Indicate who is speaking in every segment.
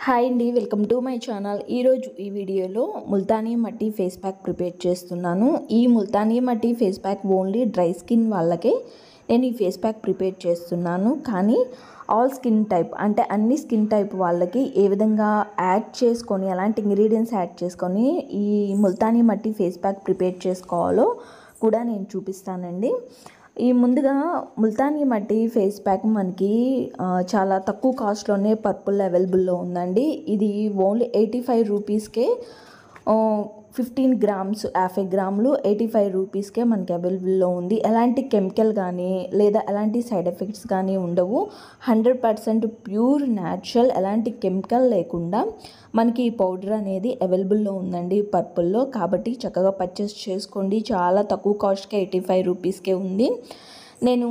Speaker 1: Hi అండి, welcome to my channel. ఈరోజు ఈ వీడియోలో ముల్తానీ మట్టి ఫేస్ ప్యాక్ ప్రిపేర్ చేస్తున్నాను. ఈ ముల్తానీ మట్టి face pack only dry skin వాళ్ళకే నేను ఈ ఫేస్ ప్యాక్ ప్రిపేర్ చేస్తున్నాను. కానీ ఆల్ స్కిన్ టైప్ అంటే అన్ని స్కిన్ టైప్ వాళ్ళకి ఏ విధంగా యాడ్ చేసుకొని, ఎలాంటి ఇంగ్రీడియంట్స్ యాడ్ చేసుకొని ఈ ముల్తానీ మట్టి ఫేస్ ప్యాక్ ప్రిపేర్ చేసుకోవాలో కూడా నేను చూపిస్తానండి. ఈ ముందుగా ముల్తానీ మట్టి ఫేస్ ప్యాక్ మనకి చాలా తక్కువ కాస్ట్లోనే పర్పుల్ అవైలబుల్లో ఉందండి. ఇది ఓన్లీ 85 రూపీస్కే 15 గ్రామ్స్ 50 గ్రాములు 85 రూపీస్కే మనకి అవైలబుల్లో ఉంది. ఎలాంటి కెమికల్ కానీ లేదా ఎలాంటి సైడ్ ఎఫెక్ట్స్ కానీ ఉండవు. 100% ప్యూర్ న్యాచురల్, ఎలాంటి కెమికల్ లేకుండా మనకి ఈ పౌడర్ అనేది అవైలబుల్లో ఉందండి పర్పుల్లో. కాబట్టి చక్కగా పర్చేస్ చేసుకోండి. చాలా తక్కువ కాస్ట్కే 85 రూపీస్కే ఉంది. నేను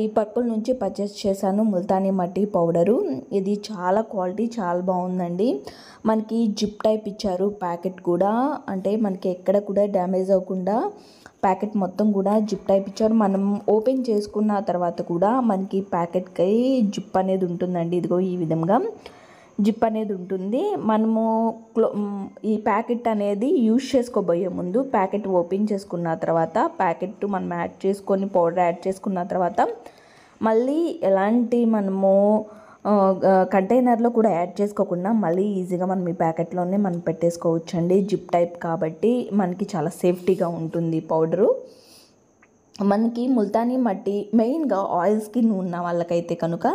Speaker 1: ఈ పర్పుల్ నుంచి పర్చేస్ చేశాను ముల్తానీ మట్టి పౌడరు. ఇది చాలా క్వాలిటీ చాలా బాగుందండి. మనకి జిప్ టైప్ ఇచ్చారు ప్యాకెట్ కూడా, అంటే మనకి ఎక్కడ కూడా డ్యామేజ్ అవ్వకుండా ప్యాకెట్ మొత్తం కూడా జిప్ టైప్ ఇచ్చారు. మనం ఓపెన్ చేసుకున్న తర్వాత కూడా మనకి ప్యాకెట్కి జిప్ అనేది ఉంటుందండి. ఇదిగో ఈ విధంగా జిప్ అనేది ఉంటుంది. మనము ఈ ప్యాకెట్ అనేది యూజ్ చేసుకోబోయే ముందు ప్యాకెట్ ఓపెన్ చేసుకున్న తర్వాత ప్యాకెట్ మనం యాడ్ చేసుకొని పౌడర్ యాడ్ చేసుకున్న తర్వాత మళ్ళీ ఎలాంటి మనము కంటైనర్లో కూడా యాడ్ చేసుకోకుండా మళ్ళీ ఈజీగా మనం ఈ ప్యాకెట్లోనే మనం పెట్టేసుకోవచ్చండి. జిప్ టైప్ కాబట్టి మనకి చాలా సేఫ్టీగా ఉంటుంది పౌడరు. మనకి ముల్తానీ మట్టి మెయిన్గా ఆయిల్ స్కిన్ ఉన్న వాళ్ళకైతే కనుక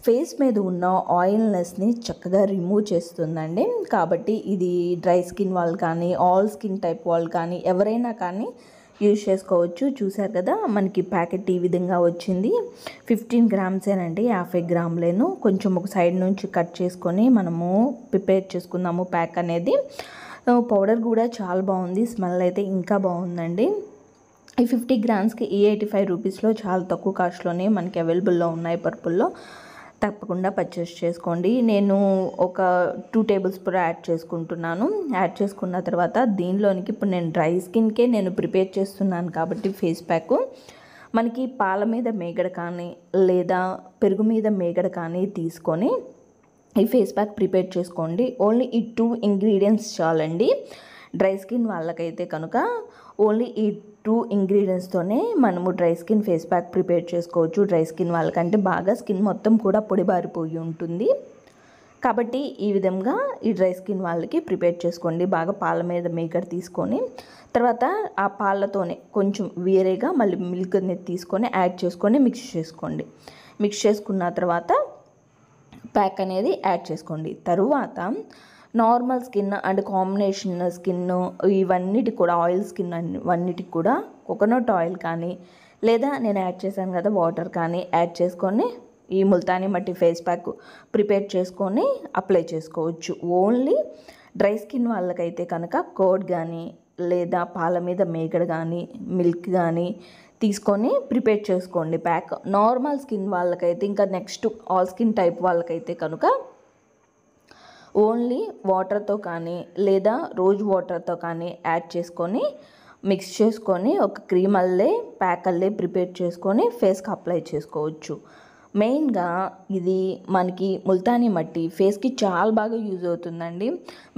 Speaker 1: ఫేస్ మీద ఉన్న ఆయిల్నెస్ని చక్కగా రిమూవ్ చేస్తుందండి. కాబట్టి ఇది డ్రై స్కిన్ వాళ్ళు కానీ ఆల్ స్కిన్ టైప్ వాళ్ళు కానీ ఎవరైనా కానీ యూజ్ చేసుకోవచ్చు. చూసారు కదా, మనకి ప్యాకెట్ ఈ విధంగా వచ్చింది. 15 గ్రామ్సేనండి, 50 గ్రాములేను. కొంచెం ఒక సైడ్ నుంచి కట్ చేసుకొని మనము ప్రిపేర్ చేసుకుందాము ప్యాక్ అనేది. పౌడర్ కూడా చాలా బాగుంది, స్మెల్ అయితే ఇంకా బాగుందండి. ఈ 50 గ్రామ్స్కి ఈ 85 రూపీస్లో చాలా తక్కువ కాస్ట్లోనే మనకి అవైలబుల్లో ఉన్నాయి పర్పుల్లో. తప్పకుండా పర్చేస్ చేసుకోండి. నేను ఒక 2 టేబుల్ స్పూన్ యాడ్ చేసుకుంటున్నాను. యాడ్ చేసుకున్న తర్వాత దీనిలోనికి ఇప్పుడు నేను డ్రై స్కిన్కే నేను ప్రిపేర్ చేస్తున్నాను కాబట్టి ఫేస్ ప్యాక్ మనకి పాల మీద మేగడ కానీ లేదా పెరుగు మీద మేగడ కానీ తీసుకొని ఈ ఫేస్ ప్యాక్ ప్రిపేర్ చేసుకోండి. ఓన్లీ ఈ 2 ఇంగ్రీడియంట్స్ చాలండి. డ్రై స్కిన్ వాళ్ళకైతే కనుక ఓన్లీ ఈ 2 ఇంగ్రీడియంట్స్తోనే మనము dry skin face pack prepare చేసుకోవచ్చు. డ్రై స్కిన్ వాళ్ళకంటే బాగా స్కిన్ మొత్తం కూడా పొడిబారిపోయి ఉంటుంది కాబట్టి ఈ విధంగా ఈ డ్రై స్కిన్ వాళ్ళకి ప్రిపేర్ చేసుకోండి. బాగా పాల మీద మేకర్ తీసుకొని తర్వాత ఆ పాలతోనే కొంచెం వేరేగా మళ్ళీ మిల్క్ అనేది తీసుకొని యాడ్ చేసుకొని మిక్స్ చేసుకోండి. మిక్స్ చేసుకున్న తర్వాత ప్యాక్ అనేది యాడ్ చేసుకోండి. తరువాత normal skin and combination skin ఇవన్నిటి కూడా ఆయిల్ స్కిన్ అన్నిటికి కూడా కోకోనట్ ఆయిల్ కానీ లేదా నేను యాడ్ చేశాను కదా వాటర్ కానీ యాడ్ చేసుకొని ఈ ముల్తానీ మట్టి ఫేస్ ప్యాక్ ప్రిపేర్ చేసుకొని అప్లై చేసుకోవచ్చు. ఓన్లీ డ్రై స్కిన్ వాళ్ళకైతే కనుక కర్డ్ కానీ లేదా పాల మీద మేగడ కానీ మిల్క్ కానీ తీసుకొని ప్రిపేర్ చేసుకోండి ప్యాక్. నార్మల్ స్కిన్ వాళ్ళకైతే ఇంకా నెక్స్ట్ ఆల్ స్కిన్ టైప్ వాళ్ళకైతే కనుక ఓన్లీ వాటర్తో కానీ లేదా రోజ్ వాటర్తో కానీ యాడ్ చేసుకొని మిక్స్ చేసుకొని ఒక క్రీమ్ అల్లే ప్యాక్ అల్లే ప్రిపేర్ చేసుకొని ఫేస్కి అప్లై చేసుకోవచ్చు. మెయిన్గా ఇది మనకి ముల్తానీ మట్టి ఫేస్కి చాలా బాగా యూజ్ అవుతుందండి.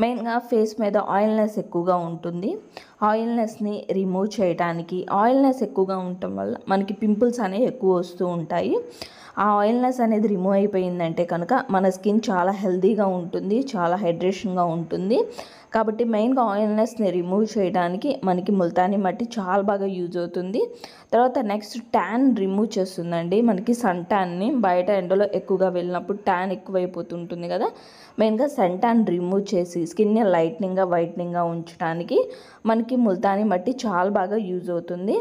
Speaker 1: మెయిన్గా ఫేస్ మీద ఆయిల్నెస్ ఎక్కువగా ఉంటుంది. ఆయిల్నెస్ని రిమూవ్ చేయడానికి, ఆయిల్నెస్ ఎక్కువగా ఉండటం వల్ల మనకి పింపుల్స్ అనేవి ఎక్కువ వస్తూ ఉంటాయి. ఆ ఆయిల్నెస్ అనేది రిమూవ్ అయిపోయిందంటే కనుక మన స్కిన్ చాలా హెల్తీగా ఉంటుంది, చాలా హైడ్రేషన్గా ఉంటుంది. కాబట్టి మెయిన్గా ఆయిల్నెస్ని రిమూవ్ చేయడానికి మనకి ముల్తానీ మట్టి చాలా బాగా యూజ్ అవుతుంది. తర్వాత నెక్స్ట్ ట్యాన్ రిమూవ్ చేస్తుందండి. మనకి సన్ ట్యాన్ని బయట ఎండలో ఎక్కువగా వెళ్ళినప్పుడు ట్యాన్ ఎక్కువైపోతుంటుంది కదా, మెయిన్గా సన్ ట్యాన్ రిమూవ్ చేసి స్కిన్ని లైట్నింగ్గా వైట్నింగ్గా ఉంచడానికి మనకి ముల్తానీ మట్టి చాలా బాగా యూజ్ అవుతుంది.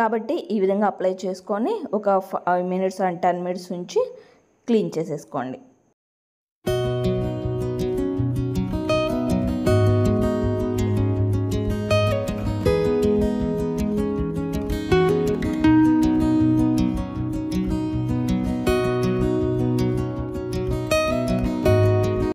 Speaker 1: కాబట్టి ఈ విధంగా అప్లై చేసుకొని ఒక 5 మినిట్స్ అండ్ 10 మినిట్స్ ఉంచి క్లీన్ చేసేసుకోండి.